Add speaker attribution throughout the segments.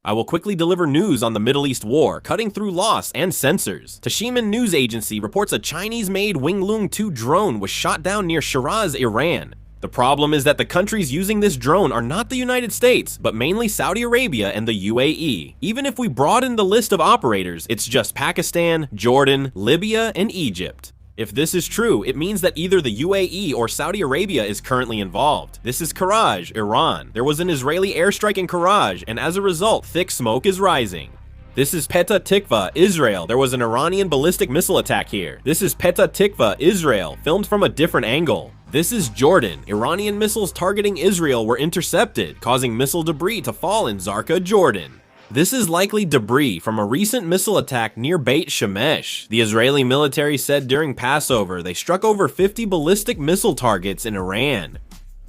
Speaker 1: I will quickly deliver news on the Middle East war, cutting through loss and censors. Tashiman News Agency reports a Chinese-made Winglong 2 drone was shot down near Shiraz, Iran. The problem is that the countries using this drone are not the United States, but mainly Saudi Arabia and the UAE. Even if we broaden the list of operators, it's just Pakistan, Jordan, Libya, and Egypt. If this is true, it means that either the UAE or Saudi Arabia is currently involved. This is Karaj, Iran. There was an Israeli airstrike in Karaj, and as a result, thick smoke is rising. This is Petah Tikva, Israel. There was an Iranian ballistic missile attack here. This is Petah Tikva, Israel, filmed from a different angle. This is Jordan. Iranian missiles targeting Israel were intercepted, causing missile debris to fall in Zarqa, Jordan. This is likely debris from a recent missile attack near Beit Shemesh. The Israeli military said during Passover they struck over 50 ballistic missile targets in Iran.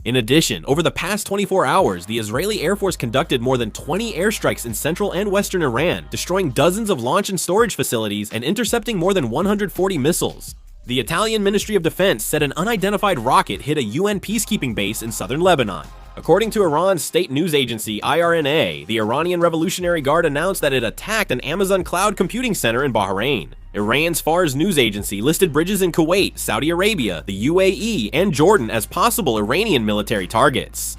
Speaker 1: In addition, over the past 24 hours, the Israeli Air Force conducted more than 20 airstrikes in central and western Iran, destroying dozens of launch and storage facilities and intercepting more than 140 missiles. The Italian Ministry of Defense said an unidentified rocket hit a UN peacekeeping base in southern Lebanon. According to Iran's state news agency IRNA, the Iranian Revolutionary Guard announced that it attacked an Amazon cloud computing center in Bahrain. Iran's Fars news agency listed bridges in Kuwait, Saudi Arabia, the UAE, and Jordan as possible Iranian military targets.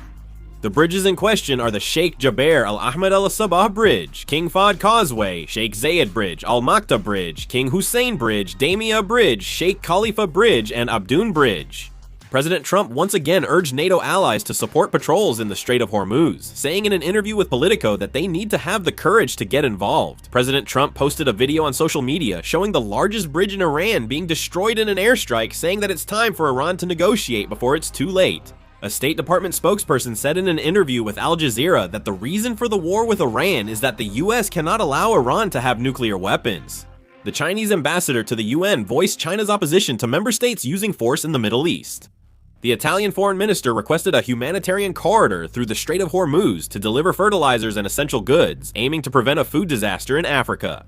Speaker 1: The bridges in question are the Sheikh Jaber Al Ahmed Al Sabah Bridge, King Fahd Causeway, Sheikh Zayed Bridge, Al Makta Bridge, King Hussein Bridge, Damia Bridge, Sheikh Khalifa Bridge, and Abdun Bridge. President Trump once again urged NATO allies to support patrols in the Strait of Hormuz, saying in an interview with Politico that they need to have the courage to get involved. President Trump posted a video on social media showing the largest bridge in Iran being destroyed in an airstrike, saying that it's time for Iran to negotiate before it's too late. A State Department spokesperson said in an interview with Al Jazeera that the reason for the war with Iran is that the US cannot allow Iran to have nuclear weapons. The Chinese ambassador to the UN voiced China's opposition to member states using force in the Middle East. The Italian foreign minister requested a humanitarian corridor through the Strait of Hormuz to deliver fertilizers and essential goods, aiming to prevent a food disaster in Africa.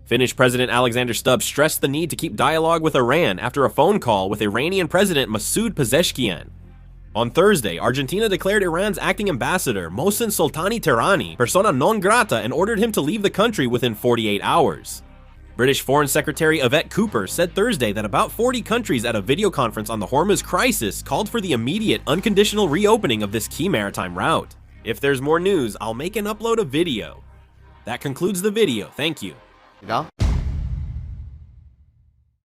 Speaker 1: Finnish President Alexander Stubb stressed the need to keep dialogue with Iran after a phone call with Iranian President Masoud Pezeshkian. On Thursday, Argentina declared Iran's acting ambassador, Mohsen Soltani Tehrani, persona non grata and ordered him to leave the country within 48 hours. British Foreign Secretary Yvette Cooper said Thursday that about 40 countries at a video conference on the Hormuz crisis called for the immediate, unconditional reopening of this key maritime route. If there's more news, I'll make and upload a video. That concludes the video. Thank you.